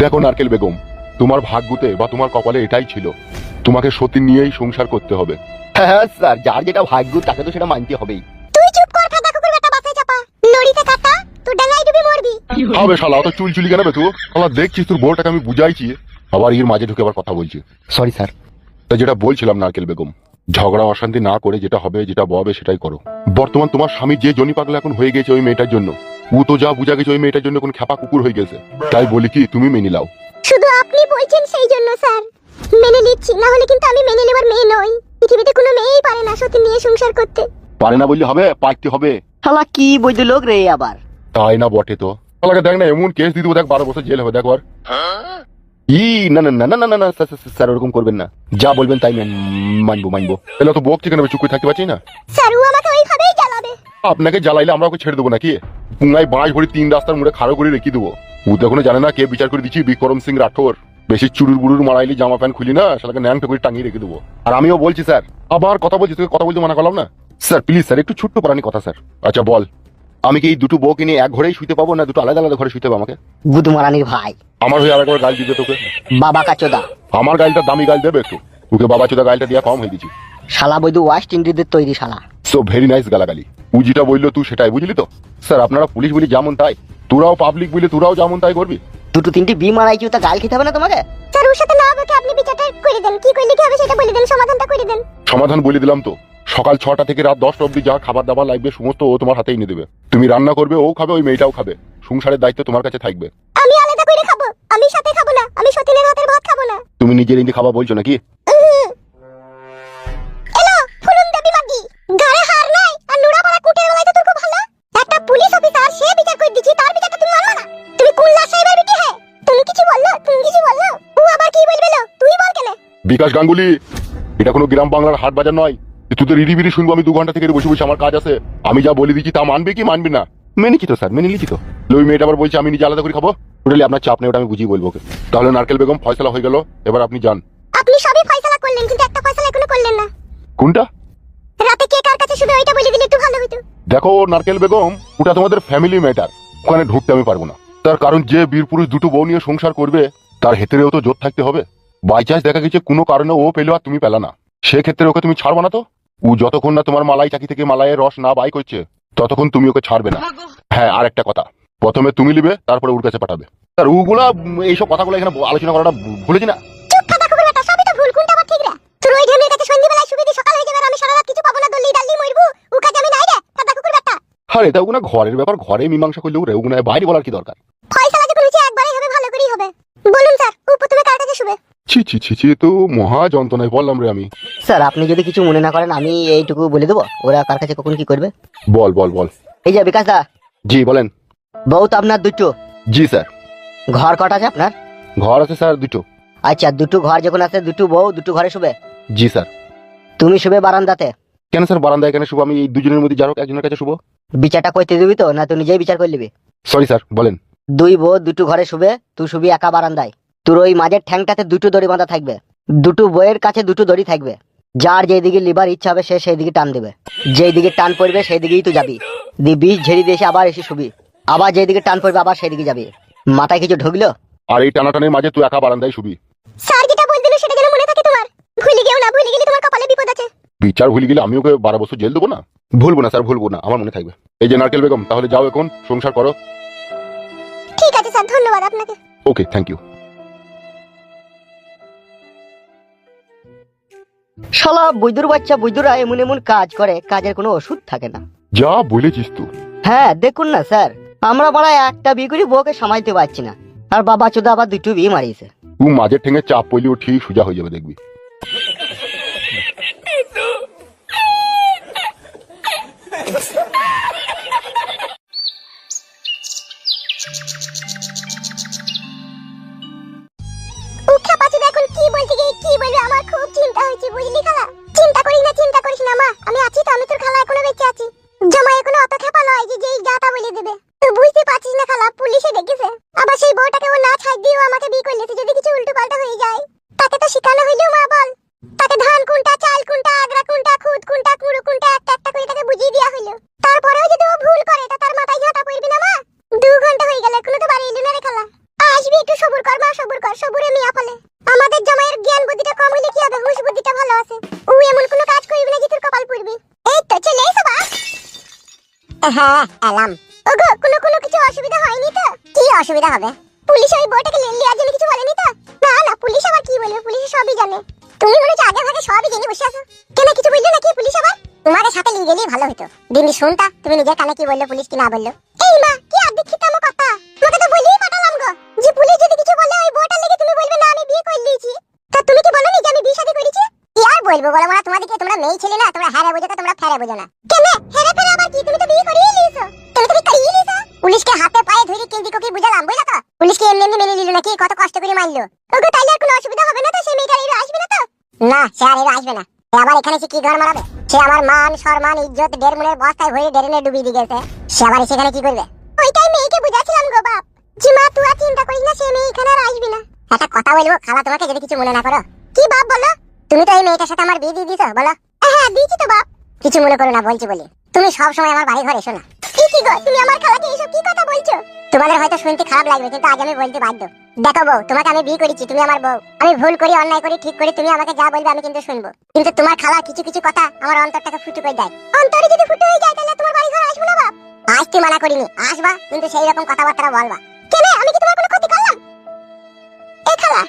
দেখো নারকেল বেগম, তোমার ভাগ্যতে বা তোমার কপালে এটাই ছিল, তোমাকে সতীন নিয়েই সংসার করতে হবে। হ্যাঁ স্যার, যার যেটা ভাগ্য তাকে তো সেটা মানতে হবেই। তুই চুপ কর, খাদা কুকুর বেটা, বাসায় চাপা লড়িতে কাটা, তুই ডাঙায় ডুবে মরবি। হবে শালা, অত চুলচুলি কেন বে তুই? শালা দেখছিস তোর বউটাকে আমি বুঝাইছি, আবার এর মাঝে ঢুকে আবার কথা বলছি। Sorry sir. তা যেটা বলছিলাম নারকেল বেগম, ঝগড়া অশান্তি না করে যেটা হবে, যেটা ববে সেটাই করো। বর্তমান তোমার স্বামী যে জনি পাগলা এখন হয়ে গেছে ওই মেয়েটার জন্য, ও তো যা বুঝা গেছে ওই মেয়েটার জন্য কোন খেপা কুকুর হয়ে গেছে। তাই বলি কি, তুমি মেনে নাও। শুধু আপনি বলছেন সেই জন্য স্যার মেনে নিচ্ছি, না হলে কিন্তু আমি মেনে নেবার মেয়ে নই। পৃথিবীতে কোনো মেয়েই পারে না সত্যি নিয়ে সংসার করতে। পারে না বললে হবে, পারতে হবে। শালা কি বৈদ্য লোক রে আবার। তাই না বটে তো। শালাকে দেখ না, এমন কেস দিয়ে দেবো, দেখ 12 বছর জেল হবে, দেখ আর। না না না না না না না স্যার ওরকম করবেন না, যা বলবেন তাই মানবো মানবো। তাহলে তো বকছি কেন, চুপ করে থাকতে পারছি না। স্যার ও আমাকে ওইভাবেই জ্বালাবে। আপনাকে জ্বালাইলে আমরা ওকে ছেড়ে দেবো নাকি? পুঙ্গায় বাঁশ ভরি 3 রাস্তার মুড়ে খাড়ো করে রেখে দেবো। ও তো এখনো জানে না কে বিচার করে দিচ্ছি, বিক্রম সিং রাঠোর। বেশি চুরুর বুড়ুর মারাইলি জামা প্যান্ট খুলি না, শালাকে ন্যাং করে টাঙিয়ে রেখে দেবো। আর আমিও বলছি স্যার, আবার কথা বলছি, তোকে কথা বলতে মানা করলাম না। স্যার প্লিজ স্যার, একটু ছোট্ট প্রাণী কথা স্যার। আচ্ছা বল, আমি কি এই দুটো বউকে নিয়ে এক ঘরেই শুতে পাবো, না দুটো আলাদা আলাদা ঘরে শুতে হবে আমাকে? বুধ মারানির ভাই, আমার হয়ে আরেকবার গাল দিবে তোকে? বাবা কাচোদা। আমার গালটা দামি গাল দেবে একটু, তোকে বাবা চোদা গালটা দিয়া কম হয়ে দিচ্ছি। শালা বৈদ্য ওয়েস্ট ইন্ডিজের তৈরি শালা। সো ভেরি নাইস গালাগালি। ও যেটা বললো তুই সেটাই বুঝলি তো? স্যার আপনারা পুলিশ বলি যেমন তাই, তোরাও পাবলিক বলি তোরাও যেমন তাই করবি। দুটো তিনটি বি মারাইছি, তা গাল খেতে হবে না তোমাকে? স্যার ওর সাথে না বকে আপনি বিচারটা করে দেন, কি করলে কি হবে সেটা বলে দেন, সমাধানটা করে দেন। সমাধান বলে দিলাম তো, সকাল 6টা থেকে রাত 10টা অব্দি যা খাবার দাবার লাগবে সমস্ত ও তোমার হাতে এনে দেবে। তুমি রান্না করবে, ও খাবে, ওই মেয়েটাও খাবে। সংসারের দায়িত্ব তোমার কাছে থাকবে। আমি আলাদা করে খাবো, আমি সাথে খাবো না, আমি সতীনের হাতের ভাত খাবো না। তুমি নিজের ইন্দি খাওয়া বলছো নাকি? এলো ফুলুম দেবী মাগি, গায়ে হার নাই আর নুড়া পাড়া কুটের বেলায় তো তোর খুব ভালো। একটা পুলিশ অফিসার সে বিচার করে দিচ্ছি, তার বিচারটা তুমি মানবা না? তুমি কুল্লা সাহেবের বেটি হে, তুমি কিছু বললো, তুমি কিছু বললো, ও আবার কি বলবে লো, তুই বল কেন? বিকাশ গাঙ্গুলি, এটা কোনো গ্রাম বাংলার হাট বাজার নয় তুই তো রিডি বিড়ি শুনবো আমি 2 ঘন্টা থেকে বসে বসে। আমার কাজ আছে, আমি যা বলে দিচ্ছি তা মানবে কি মানবি না? মেনেছি তো স্যার, মেনে নিচ্ছি তো। ওই মেয়েটা আবার বলছে আমি নিজে আলাদা করে খাবো। টোটালি আপনার চাপ নেই, ওটা আমি বুঝিয়ে বলবো ওকে। তাহলে নারকেল বেগম ফয়সালা হয়ে গেল, এবার আপনি যান। আপনি সবই ফয়সালা করলেন কিন্তু একটা ফয়সালা এখনো করলেন না। কোনটা? রাতে কে কার কাছে শুবে ওইটা বলে দিলে একটু ভালো হতো। দেখো নারকেল বেগম, ওটা তোমাদের ফ্যামিলি ম্যাটার, ওখানে ঢুকতে আমি পারবো না। তার কারণ যে বীর পুরুষ দুটো বউ নিয়ে সংসার করবে তার হেতেরেও তো জোর থাকতে হবে। বাই চান্স দেখা গেছে কোনো কারণে ও পেলো আর তুমি পেলা না, সেক্ষেত্রে ওকে তুমি ছাড়বা না তো? ও যতক্ষণ না তোমার মালাই চাকি থেকে মালাইয়ের রস না বাই করছে ততক্ষণ তুমি ওকে ছাড়বে না। হ্যাঁ, আর একটা কথা, প্রথমে তুমি নিবে তারপরে ওর কাছে পাঠাবে। আর ওগুলা এইসব কথাগুলো এখানে আলোচনা করাটা ভুলেছি না। চুপ থাকা খুব বেটা, সবই তো ভুল, কোনটা আবার ঠিক রে? তোর ওই ঢেমনির কাছে সন্ধ্যাবেলায় শুবি দি, সকাল হয়ে যাবে আর আমি সারা রাত কিছু পাবো না, দল্লি ডাল্লি মরবো। ও কাজ আমি নাই রে, কাদা কুকুর বেটা। আরে এটা ওগুনা ঘরের ব্যাপার, ঘরে মীমাংসা করলে ওরে, ওগুনা বাইরে বলার কি দরকার? ফয়সালা যখন হয়েছে একবারই হবে, ভালো করেই হবে। বলুন স্যার, ও প্রথমে কার কাছে শুবে? ছি ছি ছি ছি, তো মহা যন্ত্রণায় বললাম রে আমি। স্যার আপনি যদি কিছু মনে না করেন আমি এইটুকু বলে দেবো, ওরা কার কাছে কখন কি করবে। বল বল বল। এই যে বিকাশ দা, জি বলেন। বউ তো আপনার দুটো, জি স্যার। ঘর কটা আছে আপনার? ঘর আছে স্যার দুটো। আচ্ছা, দুটো ঘর যখন আছে, দুটো বউ দুটো ঘরে শুবে। জি স্যার। তুমি শুবে বারান্দাতে। কেন স্যার বারান্দায় এখানে শুভ? আমি এই দুজনের মধ্যে যার হোক একজনের কাছে শুভ। বিচারটা করতে দিবি তো, না তুই নিজেই বিচার করে নিবি? সরি স্যার, বলেন। দুই বউ দুটো ঘরে শুবে, তুই শুবি একা বারান্দায়। তোর ওই মাঝের ঠ্যাংটাতে দুটো দড়ি বাঁধা থাকবে, দুটো বইয়ের কাছে দুটো দড়ি থাকবে। যার যেই দিকে লিবার ইচ্ছা হবে সে সেই দিকে টান দেবে, যেই দিকে টান পড়বে সেই দিকেই তুই যাবি। বিষ ঝেড়ে দিয়ে এসে আবার এসে শুবি, আবার যেই দিকে টান পড়বে আবার সেই দিকে যাবি। মাথায় কিছু ঢুকলো? আর এই টানাটানের মাঝে তুই একা বারান্দায় শুবি। স্যার যেটা বলছিল সেটা যেন মনে থাকে তোমার, ভুলে গেও না, ভুলে গেলে তোমার কপালে বিপদ আছে। বিচার ভুলে গেলে আমি ওকে 12 বছর জেল দেবো না? ভুলবো না স্যার, ভুলবো না, আমার মনে থাকবে। এই যে নারকেল বেগম, তাহলে যাও এখন সংসার করো। ঠিক আছে স্যার, ধন্যবাদ আপনাকে। ওকে, থ্যাংক ইউ। শালা বৈদ্যুর বাচ্চা, বৈদ্যুরা এমন এমন কাজ করে, কাজের কোনো ওষুধ থাকে না। যা বলেছিস তুই। হ্যাঁ দেখুন না স্যার, আমরা বড় একটা বিয়ে করে বউকে সামাইতে পারছি না, আর বাবা চোদা আবার দুটো বিয়ে মারিয়েছে। তুই মাঝের ঠেঙে চাপ পড়লি ও ঠিক সোজা হয়ে যাবে, দেখবি। উঠা পাচু এখন কি বলতে গিয়ে কি বলবে, আমার খুব চিন্তা হচ্ছে বুঝলি খালা। চিন্তা করিস না মা, আমি আছি তো, আমি তোর খালা এখনো বেঁচে আছি। জামাই এখনো অত খেপা নয় যে যেই যাতা বলে দেবে। তুই বুঝতে পারছিস না খালা, পুলিশে ডেকেছে। আবার সেই বউটাকে ও না ছাড় দিয়ে আমাকে বিয়ে করলেছে, যদি কিছু উল্টো পাল্টা হয়ে যায় তাকে তো শিখানো হইলো মা বল। তাকে ধান কোনটা, চাল কোনটা, আগরা কোনটা, খুদ কোনটা, কুড়ো কোনটা একটা একটা করে তাকে বুঝিয়ে দেওয়া হইলো। কর মা, সবুর কর, সবুরে মিয়া ফলে। আমাদের জামাইয়ের জ্ঞান বুদ্ধিটা কম হইলে কি হবে, হুঁশ বুদ্ধিটা ভালো আছে। ও এমন কোনো কাজ করবি না যে তোর কপাল পুড়বি। এই তো চলে এসো বাপ। হ্যাঁ এলাম। ওগো কোনো কিছু অসুবিধা হয়নি তো? কি অসুবিধা হবে? পুলিশ ওই বউটাকে লিয়ার জন্য কিছু বলেনি তো? না না, পুলিশ আবার কি বলবে, পুলিশ সবই জানে। তুমি মনে হচ্ছে আগে ভাগে সবই জেনে বসে আছো। কেন কিছু বললো নাকি পুলিশ আবার? তোমাকে সাথে নিয়ে গেলেই ভালো হতো। দিনই শুনতা তুমি নিজের কানে কি বললো পুলিশ কি না বললো। এই মা কি অদীক্ষিত আমার কথা, তোমাকে তো বলেই পাঠালাম গো যে পুলিশ যদি কিছু বলে ওই বউটার লেগে তুমি বলবে না আমি বিয়ে করে নিয়েছি। তা তুমি কি বলনি যে আমি বিয়ে শাদী করেছি? কি আর বলবো বলো মা, তোমাদেরকে তোমরা মেয়ে ছেলে না, তোমরা হ্যারে বোঝো, তোমরা ফেরে বোঝো না। কেন হ্যারে ফেরে আবার কি? তুমি তো বিয়ে করিয়ে নিয়েছো। তুমি করিয়ে নিয়েছো। পুলিশকে হাতে পায়ে ধরে কেন্দ্রি কোকি বুঝালাম, বুঝলা তো? পুলিশকে এমনি এমনি মেনে নিল নাকি, কত কষ্ট করে মারলো। ওগো তাইলে আর কোনো অসুবিধা হবে না তো? সেই মেয়েটার এরা আসবে না তো? না সে আর এরা আসবে না। আবার এখানে সে কি ঘর মারাবে? সে আমার মান সম্মান ইজ্জত দেড় মনের বস্তায় ভরে ডেরেনে ডুবিয়ে দিয়ে গেছে। সে আবার সেখানে কি করবে? ওইটাই মেয়েকে বুঝাছিলাম গো বাপ, যে মা তুই আর চিন্তা করিস না, সে মেয়ে এখানে আর আসবে না। একটা কথা বলবো খালা, তোমাকে যদি কিছু মনে না করো। কি বাপ বলো? তুমি তো এই মেয়েটার সাথে আমার বিয়ে দিয়ে দিছো বলো? হ্যাঁ দিয়েছি তো বাপ। কিছু মনে করো না বলছি বলি। তুমি সব সময় আমার বাড়ি ঘরে এসো না। কি গো তুমি আমার খালাকে এসব কি কথা বলছো? তোমাদের হয়তো শুনতে খারাপ লাগবে কিন্তু আজ আমি বলতে বাধ্য। দেখো বউ, তোমাকে আমি বিয়ে করেছি, তুমি আমার বউ। আমি ভুল করি অন্যায় করি ঠিক করি, তুমি আমাকে যা বলবে আমি কিন্তু শুনবো। কিন্তু তোমার খালা কিছু কিছু কথা আমার অন্তরটাকে ফুটো করে দেয়। অন্তরে যদি ফুটো হয়ে যায় তাহলে তোমার বাড়ি ঘরে আসবো না বাপ। আসতে মানা করিনি, আসবা কিন্তু সেই রকম কথাবার্তা বলবা। কেন আমি কি তোমার কোনো ক্ষতি করলাম? এ খালা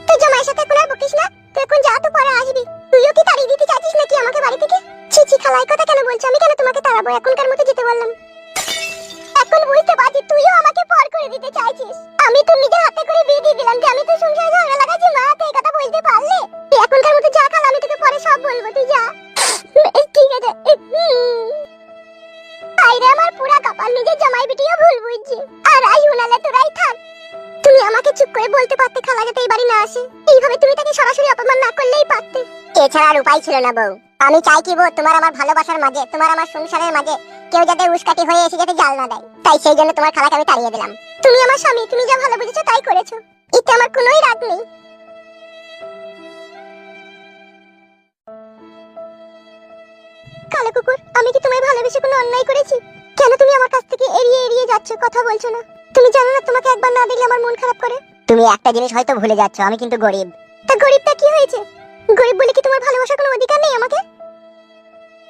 তুই জামাইয়ের সাথে এখন আর বকিস না, তুই এখন যা, তো পরে আসবি। তুইও কি তাড়িয়ে দিতে চাইছিস নাকি আমাকে বাড়ি থেকে? ছি ছি খালা, এই কথা কেন বলছো? আমি কেন তোমাকে তাড়াবো? এখনকার মতো যেতে বললাম। এখন বুঝতে পারছি তুইও আমাকে পর করে দিতে চাইছিস। আমি তো নিজের হাতে করে বিয়ে দিয়ে দিলাম যে আমি তো সংসারে ঝগড়া লাগাচ্ছি। মা তো এই কথা বলতে পারলে? তুই এখনকার মতো যা খালা, আমি তোকে পরে সব বলবো, তুই যা। ঠিক আছে। আইরে আমার পুরা কপাল, নিজের জামাই বিটিও ভুল বুঝছি। আর আই উনালে তোরাই থাক। তুমি আমাকে চুপ করে বলতে পারতে খালা যাতে এই বাড়ি না আসে। এইভাবে তুমি তাকে সরাসরি অপমান না করলেই পারতে। এছাড়া আর উপায় ছিল না বউ। আমি চাই কি বউ, তোমার আমার ভালোবাসার মাঝে, তোমার আমার সংসারের মাঝে কেউ যাতে উস্কাটি হয়ে এসে যাতে জাল না দেয়। তাই সেই জন্য তোমার খালাকে আমি তাড়িয়ে দিলাম। তুমি আমার স্বামী, তুমি যা ভালো বুঝেছো তাই করেছো, এতে আমার কোনোই রাগ নেই। কালো কুকুর, আমি কি তোমায় ভালোবেসে কোনো অন্যায় করেছি? কেন তুমি আমার কাছ থেকে এড়িয়ে এড়িয়ে যাচ্ছ, কথা বলছো না? তুমি জানো না তোমাকে একবার না দেখলে আমার মন খারাপ করে? তুমি একটা জিনিস হয়তো ভুলে যাচ্ছ, আমি কিন্তু গরিব। তা গরিবটা কি হয়েছে? গরিব বলে কি তোমার ভালোবাসার কোনো অধিকার নেই আমাকে?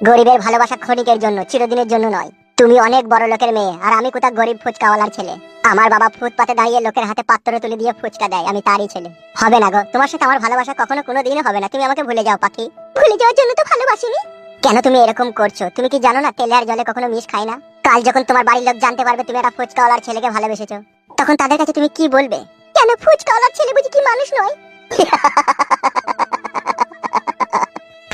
গরিবের ভালোবাসা ক্ষণিকের জন্য, চিরদিনের জন্য নয়। তুমি অনেক বড় লোকের মেয়ে আর আমি কোথা গরিব ফুচকাওয়ালার ছেলে। আমার বাবা ফুটপাতে দাঁড়িয়ে লোকের হাতে পাত্র তুলে দিয়ে ফুচকা দেয়, আমি তারই ছেলে। হবে না গো, তোমার সাথে আমার ভালোবাসা কখনো কোনোদিনও হবে না। তুমি আমাকে ভুলে যাও পাখি। ভুলে যাওয়ার জন্য তো ভালোবাসিনি। কেন তুমি এরকম করছো? তুমি কি জানো না তেলে আর জলে কখনো মিশ খায় না? কাল যখন তোমার বাড়ির লোক জানতে পারবে তুমি একটা ফুচকাওয়ালার ছেলেকে ভালোবেসেছো, তখন তাদের কাছে তুমি কি বলবে? কেন ফুচকাওয়ালার ছেলে বুঝি কি মানুষ নয়?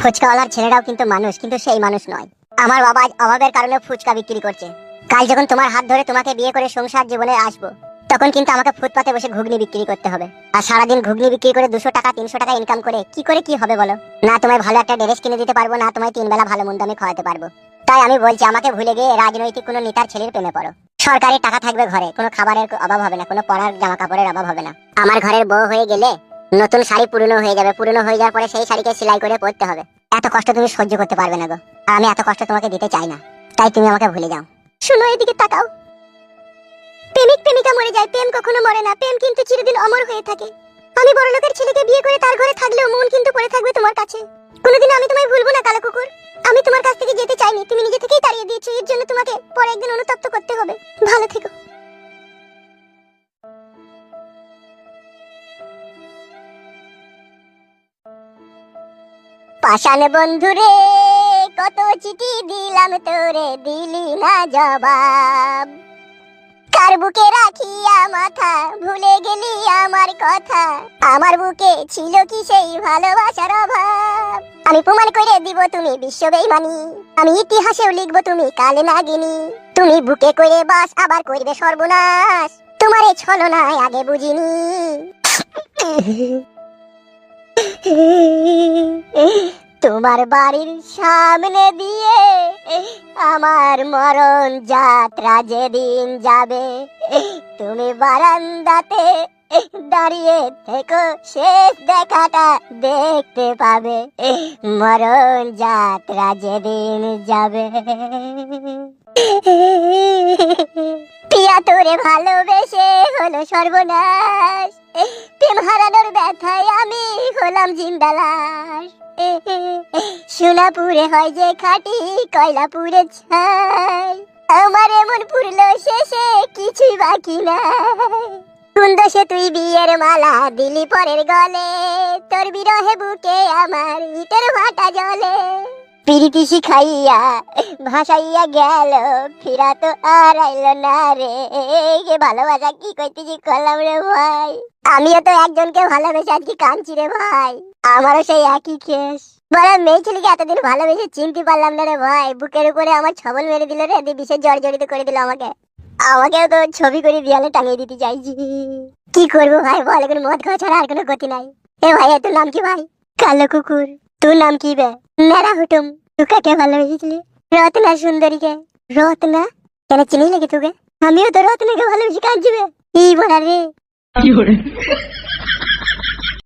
ফুচকাওয়ালার ছেলেরাও কিন্তু মানুষ, কিন্তু সেই মানুষ নয়। আমার বাবা আজ অভাবের কারণে ফুচকা বিক্রি করছে। কাল যখন তোমার হাত ধরে তোমাকে বিয়ে করে সংসার জীবনে আসবো, তখন কিন্তু আমাকে ফুটপাতে বসে ঘুগনি বিক্রি করতে হবে। আর সারাদিন ঘুগনি বিক্রি করে 200 টাকা 300 টাকা ইনকাম করে কি হবে বলো? না তোমায় ভালো একটা ড্রেস কিনে দিতে পারবো, না তোমায় 3 বেলা ভালো মন্দ আমি খাওয়াতে পারবো। তাই আমি বলছি আমাকে ভুলে গিয়ে রাজনৈতিক কোনো নেতার ছেলের প্রেমে পড়ো। সরকারি টাকা থাকবে ঘরে, কোনো খাবারের অভাব হবে না, কোনো পরার জামা কাপড়ের অভাব হবে না। আমার ঘরের বউ হয়ে গেলে নতুন শাড়ি পুরনো হয়ে যাবে, পুরনো হয়ে যাওয়ার পরে সেই শাড়িকে সেলাই করে পরতে হবে। এত কষ্ট তুমি সহ্য করতে পারবে না গো, আর আমি এত কষ্ট তোমাকে দিতে চাই না। তাই তুমি আমাকে ভুলে যাও। শুনো এদিকে তাকাও। প্রেমিক প্রেমিকা মরে যায়, প্রেম কখনো মরে না। প্রেম কিন্তু চিরদিন অমর হয়ে থাকে। আমি বড় লোকের ছেলেকে বিয়ে করে তার ঘরে থাকলেও মন কিন্তু পড়ে থাকবে তোমার কাছে। কোনোদিন আমি তোমায় ভুলবো না কালো কুকুর। আমি তোমার কাছ থেকে যেতে চাইনি, তুমি নিজে থেকেই তাড়িয়ে দিয়েছো। এর জন্য তোমাকে পরে একদিন অনুতপ্ত করতে হবে। ভালো থেকো। পাষাণ বন্ধুরে কত চিঠি দিলাম তোরে, দিলি না জবাব। কার বুকে রাখিয়া মাথা, ভুলে গেলি আমার কথা। আমার বুকে ছিল কি সেই ভালোবাসার অভাব? আমি প্রমাণ করে দিব তুমি বিশ্ব বেঈমানি, আমি ইতিহাসেও লিখবো তুমি কালে নাগিনী। তুমি বুকে করে বাস আবার করবে সর্বনাশ, তোমারে ছলনায় আগে বুঝিনি। তোমার বাড়ির সামনে দিয়ে আমার মরণ যাত্রা যেদিন যাবে, তুমি বারান্দাতে দাঁড়িয়ে দাঁড়িয়ে থেকো, শেষ দেখাটা দেখতে পাবে, মরণ যাত্রা যেদিন যাবে। পিয়া তোরে ভালোবেসে হলো সর্বনাশ, প্রেম হারানোর ব্যথায় আমি হলাম জিন্দালাশ। সোনাপুরে হয় যে খাটি, কয়লাপুরে ছাই, আমার এমন পুরলো শেষে কিছুই বাকি নাই। কোন দোষে তুই বিয়ের মালা দিলি পরের গলে, তোর বিরহে বুকে আমার ইটের ভাটা জলে। প্রীতি শিখাইয়া ভাসাইয়া গেল, ফিরা তো আর আইলো না রে। ভালোবাসা কি করতে কি করলাম রে ভাই, আমিও তো একজনকে ভালোবেসে আজকে কাঁদছি রে ভাই, আমারও সেই একই কেস। বড় মেয়ে ছেলেকে এতদিন ভালোবেসে চিনতে পারলাম না রে ভাই, বুকের উপরে আমার ছবল মেরে দিল রে, বিশেষ জর্জরিত করে দিল আমাকে। আমাকেও তো ছবি করে দেয়ালে টাঙিয়ে দিতে চাইছি। কি করবো ভাই বল, এখন মদ খাওয়া ছাড়া আর কোনো গতি নাই। এ ভাই তোর নাম কি ভাই? কালো কুকুর। তোর নাম কি বে? মেরা হুটুম। তুই কাকে ভালোবেসেছিলি? রত্না সুন্দরীকে। রত্না? কেন চিনি লাগে তোকে? আমিও তো রত্নাকে ভালোবেসে কাঁদছি বে। কি বলা রে?